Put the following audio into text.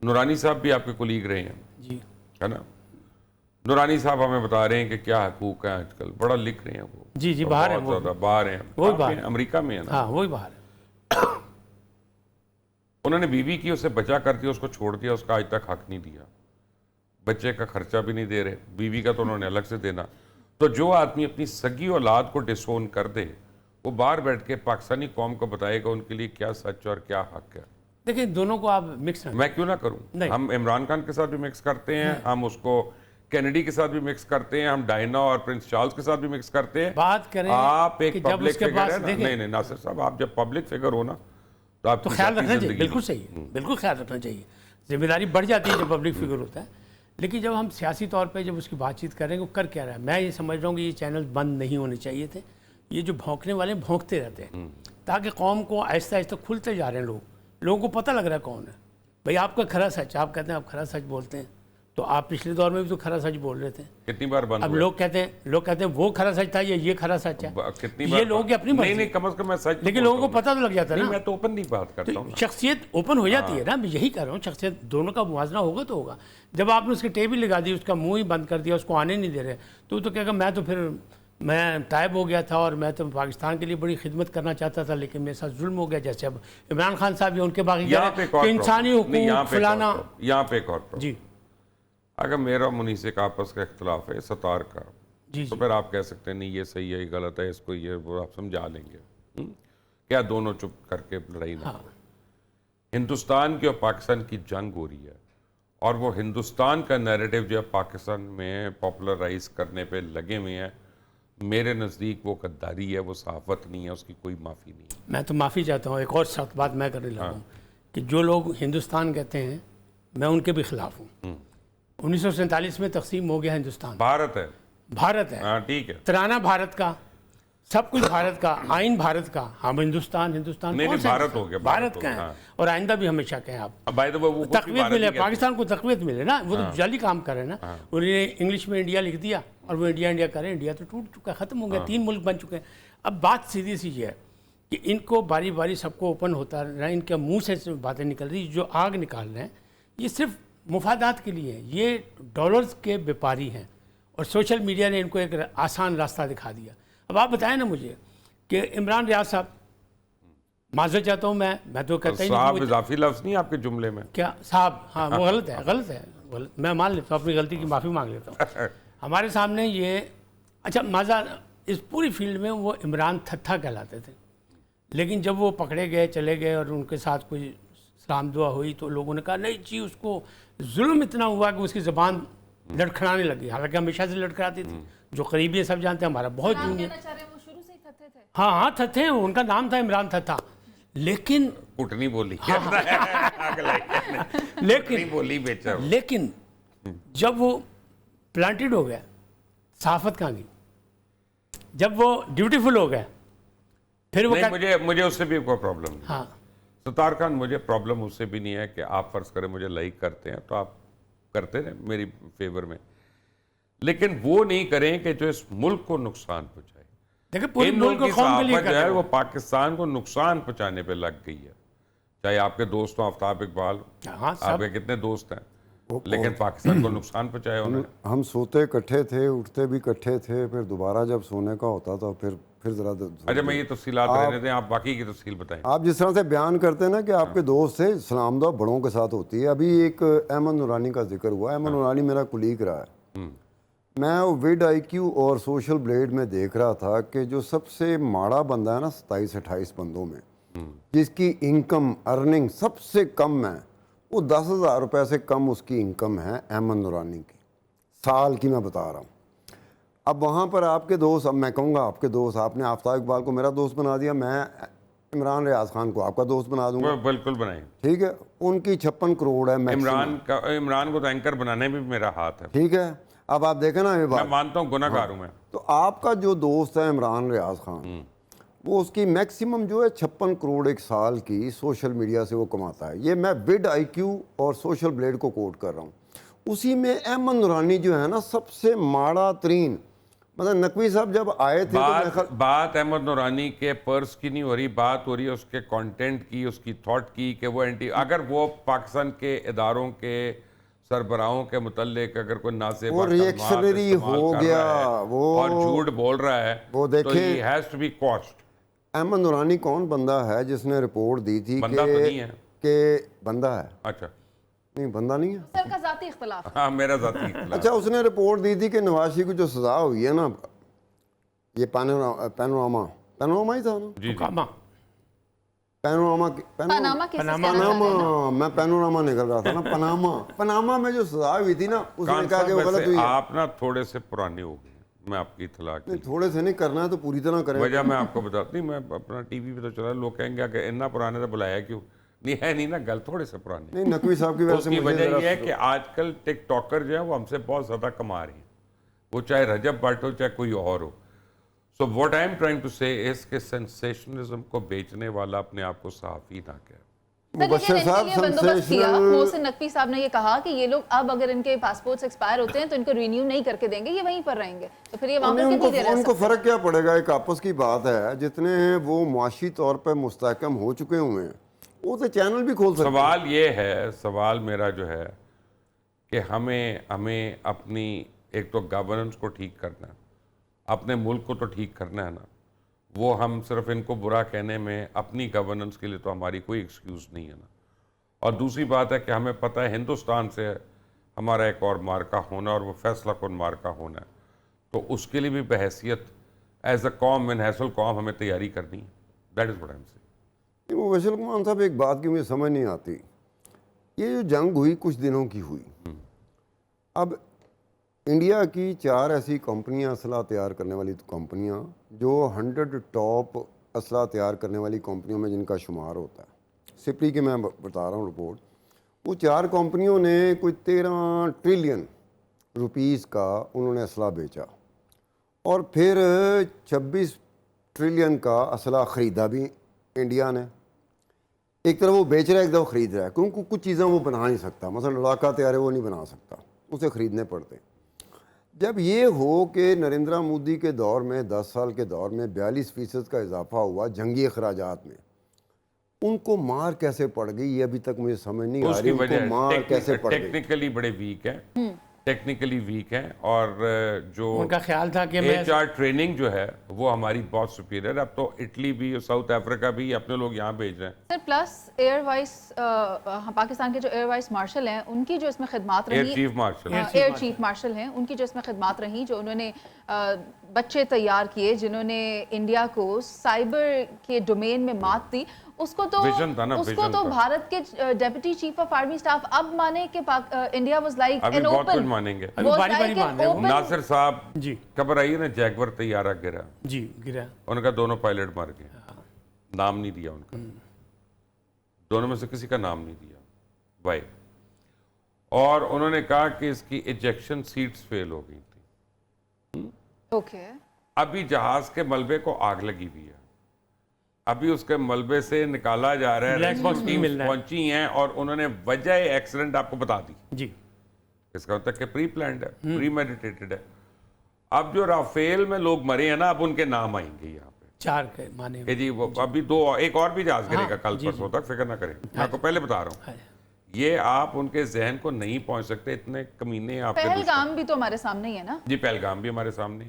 नूरानी साहब भी आपके कुलीग रहे हैं जी, है ना। नूरानी साहब हमें बता रहे हैं कि क्या हकूक है, आजकल बड़ा लिख रहे हैं वो। जी, जी, और बाहर है बहुत वो, ज़्यादा बाहर हैं, वो आप बाहर भी है। अमेरिका में है ना। हाँ, वही बाहर है। उन्होंने बीवी की उसे बचा कर दिया, उसको छोड़ दिया, उसका आज तक हक नहीं दिया, बच्चे का खर्चा भी नहीं दे रहे, बीवी का तो उन्होंने अलग से देना। तो जो आदमी अपनी सगी औलाद को डिसोन कर दे, वो बाहर बैठ के पाकिस्तानी कौम को बताएगा उनके लिए क्या सच और क्या हक है। देखिए, दोनों को आप मिक्स ना मैं क्यों ना करूं? नहीं। हम इमरान खान के साथ भी मिक्स करते हैं, हम उसको कैनेडी के साथ भी मिक्स करते हैं, हम डायना और प्रिंस चार्ल्स के साथ भी मिक्स करते हैं। बात करें आप एक कि जब पब्लिक उसके फिगर पास है ना, देखें, नहीं नहीं नासिर साहब, आप जब पब्लिक फिगर हो ना तो आप तो ख्याल रखना चाहिए, बिल्कुल सही है, बिल्कुल ख्याल रखना चाहिए। जिम्मेदारी बढ़ जाती है जब पब्लिक फिगर होता है। लेकिन जब हम सियासी तौर पे जब उसकी बातचीत करेंगे, वो कर क्या रहा है, मैं ये समझ रहा हूँ कि ये चैनल बंद नहीं होने चाहिए थे। ये जो भौंकने वाले भौंकते रहते हैं, ताकि कौम को आहिस्ता आहिस्ता खुलते जा रहे हैं लोगों को पता लग रहा है कौन है भाई आपका खरा सच। आप कहते हैं आप खरा सच बोलते हैं, तो आप पिछले दौर में भी तो खरा सच बोल रहे थे। कितनी बार बंद अब हुआ? लोग कहते हैं वो खरा सच था या ये खरा सच है। कितनी ये बार लोगों की अपनी नहीं मर्जी। नहीं, कम से कम मैं सच तो लेकिन बोलता लोगों को हूं। पता तो लग जाता है नहीं, ना। मैं तो ओपन नहीं बात करता हूँ। शख्सियत ओपन हो जाती है ना, मैं यही कह रहा हूँ। शख्सियत दोनों का मुवाजना होगा तो होगा। जब आपने उसकी टेबल लगा दी, उसका मुंह ही बंद कर दिया, उसको आने नहीं दे रहे, तो कहेगा मैं तायब हो गया था और मैं तो पाकिस्तान के लिए बड़ी खिदमत करना चाहता था, लेकिन मेरे साथ जुल्म हो गया। जैसे अब इमरान खान साहब भी उनके बाकी कि इंसानी हुकूक फलाना। यहाँ पे एक और जी अगर मेरा मुनीसे का आपस का इख्तलाफ है सतार का, जी तो जी फिर आप कह सकते हैं नहीं ये सही है, ये गलत है, इसको ये वो आप समझा लेंगे। क्या दोनों चुप करके लड़ाई ना हाँ। करें? हिंदुस्तान की और पाकिस्तान की जंग हो रही है, और वो हिंदुस्तान का नैरेटिव जो है पाकिस्तान में पॉपुलराइज करने पे लगे हुए हैं। मेरे नज़दीक वो गद्दारी है, वो सहाफत नहीं है, उसकी कोई माफ़ी नहीं है। मैं तो माफ़ी चाहता हूँ। एक और सख्त बात मैं करने लगा हूँ कि जो लोग हिंदुस्तान कहते हैं, मैं उनके भी खिलाफ हूँ। 1947 में तकसीम हो गया हिंदुस्तान, भारत है, है, हाँ ठीक है, तराना भारत का, सब कुछ भारत का, आइन भारत का। हम हिंदुस्तान नहीं कौन नहीं, सा भारत हो गया, भारत हो का गया, है। हाँ। और आइंदा भी हमेशा कहें आप, अब भाई तो वो कुछ भी तकवीत भारत मिले, ही कहते हैं। पाकिस्तान को तकवीत मिले ना। वो तो जाली काम कर रहे हैं ना। उन्होंने इंग्लिश में इंडिया लिख दिया और वो इंडिया इंडिया कर रहे हैं। इंडिया तो टूट चुका, ख़त्म हो गया, 3 मुल्क बन चुके हैं। अब बात सीधी सी ये है कि इनको बारी बारी सबको ओपन होता रहा, इनके मुंह से बातें निकल रही, जो आग निकाल रहे हैं ये सिर्फ मुफादात के लिए है। ये डॉलर्स के व्यापारी हैं और सोशल मीडिया ने इनको एक आसान रास्ता दिखा दिया। अब आप बताएं ना मुझे कि इमरान रियाज साहब, माजरत चाहता हूँ मैं तो कहता ही साहब नहीं इजाफी लफ्ज़ नहीं आपके जुमले में। क्या साहब, हाँ वो गलत है, गलत। मैं मान लेता हूँ, अपनी गलती की माफ़ी मांग लेता हूँ। हमारे सामने ये अच्छा माजा, इस पूरी फील्ड में वो इमरान थत्था कहलाते थे। लेकिन जब वो पकड़े गए, चले गए और उनके साथ कोई सलाम दुआ हुई, तो लोगों ने कहा नहीं जी, उसको जुल्म इतना हुआ कि उसकी ज़बान लड़खड़ाने लगी। हालांकि हमेशा से लड़खड़ाती थी, जो करीबी सब जानते हैं, हमारा बहुत जूनियर। हाँ हाँ, थत्थे, उनका नाम था इमरान थत्था। लेकिन कुटनी बोली लेकिन बोली बेचा। लेकिन जब वो प्लांटेड हो गया, सहाफत कहाँ गई? जब वो ड्यूटीफुल हो गया, फिर वो मुझे उससे भी कोई प्रॉब्लम नहीं। हाँ, सतार खान, मुझे प्रॉब्लम उससे भी नहीं है कि आप फर्ज करें मुझे लाइक करते हैं तो आप करते रहे मेरी फेवर में, लेकिन वो नहीं करें कि जो इस मुल्क को नुकसान पहुंचाए। देखिए पूरे मुल्क को कौम के लिए जो है वो पाकिस्तान को नुकसान पहुंचाने पे लग गई है। चाहे आपके दोस्त हो आफ्ताब इकबाल, हाँ, आपके कितने दोस्त हैं, लेकिन पाकिस्तान को नुकसान पहुंचाया उन्होंने। हम सोते इकट्ठे थे, उठते भी इकट्ठे थे, फिर दोबारा जब सोने का होता था फिर जरा अच्छा, मैं ये तफसीलात रहने दें, आप बाकी की तफसील बताएं। आप जिस तरह से बयान करते हैं ना कि आपके दोस्त थे, सलाम दुआ बड़ों के साथ होती है। अभी एक अहमद नूरानी का जिक्र हुआ। अहमद नूरानी मेरा कुलीग रहा है। मैं विड IQ और सोशल ब्लेड में देख रहा था कि जो सबसे माड़ा बंदा है ना 27-28 बंदों में, जिसकी इनकम अर्निंग सबसे कम है, वो 10,000 रुपये से कम उसकी इनकम है अहमद नूरानी की, साल की मैं बता रहा हूँ। अब वहाँ पर आपके दोस्त, अब मैं कहूँगा आपके दोस्त, आपने आफ्ताब इकबाल को मेरा दोस्त बना दिया, मैं इमरान रियाज खान को आपका दोस्त बना दूंगा। बिल्कुल बनाए, ठीक है। उनकी 56 करोड़ है। इमरान को तो एंकर बनाने में भी मेरा हाथ है। ठीक है। अब आप देखें ना ये बात, मैं मानता हूँ गुनाहगार हूँ मैं। तो आपका जो दोस्त है इमरान रियाज खान, वो उसकी मैक्सिमम जो है 56 करोड़ एक साल की सोशल मीडिया से वो कमाता है। ये मैं विड IQ और सोशल ब्लेड को कोट कर रहा हूँ। उसी में अहमद नूरानी जो है ना, सबसे माड़ा तरीन मतलब नकवी साहब जब आए थे तो बात अहमद नूरानी के पर्स की नहीं हो रही, बात हो रही है उसके कंटेंट की, उसकी थॉट की, कि वो अगर वो पाकिस्तान के इदारों के सरबराहों के मुतल्लिक अगर कोई नासे वो रिएक्शनरी हो गया, वो और झूठ बोल रहा है, वो तो देखें ही has to be quashed. Ahmad Noorani कौन बंदा है जिसने रिपोर्ट दी थी बंदा तो नहीं है कि बंदा है? अच्छा नहीं, बंदा नहीं है सर का जाती इख्तलाफ। हाँ, मेरा जाती इख्तिलाफ। अच्छा, उसने रिपोर्ट दी थी कि नवाज शरीफ को जो सजा हुई है ना, ये पैनोरामा ही था ना, जी जी। कामा पैनोरामा पनामा केसेस पनामा। कहना चाहते हैं ना? पनामा, मैं पैनोरामा निकल रहा था ना, पनामा में जो सजा हुई थी ना, उसने खान कहा कि वो साहब, गलत वैसे हुई है। आप ना थोड़े से पुराने हो गए, मैं आपकी इत्तला के नहीं, थोड़े से नहीं करना है तो पूरी तरह करें। वजह मैं आपको बताती, मैं अपना टीवी पे तो चला, लोग कहेंगे कि इतना पुराने से बुलाया क्यों, नहीं है नहीं ना, गल थोड़े से पुराने। नहीं, नकवी साहब की वजह से उसकी मुझे वजह जरा- यह है कि आजकल टिकटॉकर जो है वो हमसे बहुत ज़्यादा कमा रहे हैं, वो चाहे रजब भट्ट हो चाहे कोई और हो। So what I am trying to say is के सेंसेशनलिज्म को बेचने वाला अपने आप को सहाफ़ी ना कहे। सर, लेकिन मुबश्शिर इनके साहब लिए बंदोबस्त किया। sensational- मोहसिन नकवी साहब ने ये कहा कि ये लोग अब अगर इनके पासपोर्ट्स एक्सपायर होते हैं तो इनको रिन्यू नहीं करके देंगे, ये वहीं पर रहेंगे, तो फिर ये वहां पर उनको कितनी देर रह उनको सकते हैं? फर्क क्या पड़ेगा? एक आपस की बात है, जितने हैं वो मुआशी तौर पर मुस्तहकम हो चुके हुए हैं, वो तो चैनल भी खोल सकते हैं। सवाल ये है, सवाल मेरा जो है कि हमें अपनी एक तो गवर्नेंस को ठीक करना है, अपने मुल्क को तो ठीक करना है ना, वो हम सिर्फ इनको बुरा कहने में अपनी गवर्नेंस के लिए तो हमारी कोई एक्सक्यूज़ नहीं है ना। और दूसरी बात है कि हमें पता है हिंदुस्तान से हमारा एक और मार्का होना और वो फैसला कौन मार्का होना है, तो उसके लिए भी बहैसियत एज अ कौम इन हैसल कौम हमें तैयारी करनी है। That is what I am saying. वो वैसल कुमान साहब, एक बात की मुझे समझ नहीं आती, ये जो जंग हुई कुछ दिनों की हुई, अब इंडिया की 4 ऐसी कंपनियां, असला तैयार करने वाली कंपनियां, जो 100 टॉप असला तैयार करने वाली कंपनियों में जिनका शुमार होता है, सिपरी की मैं बता रहा हूँ रिपोर्ट, वो 4 कंपनियों ने कोई 13 ट्रिलियन रुपीस का उन्होंने असला बेचा, और फिर 26 ट्रिलियन का असला ख़रीदा भी इंडिया ने। एक तरफ वो बेच रहा है, एक तरफ ख़रीद रहा है, क्योंकि कुछ चीज़ें वो बना नहीं सकता, मतलब लड़ाका तैयार है वो नहीं बना सकता, उसे ख़रीदने पड़ते। जब ये हो कि नरेंद्र मोदी के दौर में 10 साल के दौर में 42% का इजाफा हुआ जंगी अखराजात में, उनको मार कैसे पड़ गई ये अभी तक मुझे समझ नहीं आ उसकी रही। उनको मार कैसे पड़ गई? टेक्निकली बड़े वीक हैं, टेक्निकली वीक हैं, और जो उनका ख्याल था कि मैं HR ट्रेनिंग जो है वो हमारी बहुत सुपीरियर है। अब तो इटली भी, साउथ अफ्रीका भी अपने लोग यहाँ भेज रहे हैं। Sir plus air vice Pakistan के जो एयर वाइस मार्शल हैं उनकी जो इसमें खिदमात एयर रही, chief marshal air chief marshal हैं, उनकी जो इसमें खिदमात रही, जो उन्होंने बच्चे तैयार किए, जिन्होंने इंडिया को साइबर के डोमेन में मात दी, उसको तो विजन था ना, उसको विजन तो था। भारत के deputy chief of army staff अब माने कि इंडिया वाज लाइक अभी एन बहुत कुछ ओपन, मानेंगे। अभी बारी-बारी मान रहे हैं। नासिर साहब जी खबर आई है ना, जैगवर तैयारा गिरा, जी गिरा। उनका दोनों पायलट मर गए, नाम नहीं दिया उनका, दोनों में से किसी का नाम नहीं दिया भाई, और उन्होंने कहा कि इसकी इजेक्शन सीट्स फेल हो गई थी। ओके, अभी जहाज के मलबे को आग लगी हुई है, अभी उसके मलबे से निकाला जा रहा है, ब्लैक बॉक्स नहीं मिल रहा है। पहुंची हैं और उन्होंने वजह एक्सीडेंट आपको बता दी। जी इसका मतलब कि प्री प्लान्ड है, प्री मेडिटेटेड है। अब जो राफेल में लोग मरे हैं ना, अब उनके नाम आएंगे यहाँ पे 4 के माने कि जी वो अभी एक और भी जहाज गिरेगा कल जी, परसों तक, फिक्र ना करें, मैं आपको पहले बता रहा हूँ। हाँ। ये आप उनके जहन को नहीं पहुंच सकते, इतने कमीने आपके दुश्मन। पहलगाम भी तो हमारे सामने ही है ना। जी, पहलगाम भी हमारे सामने है,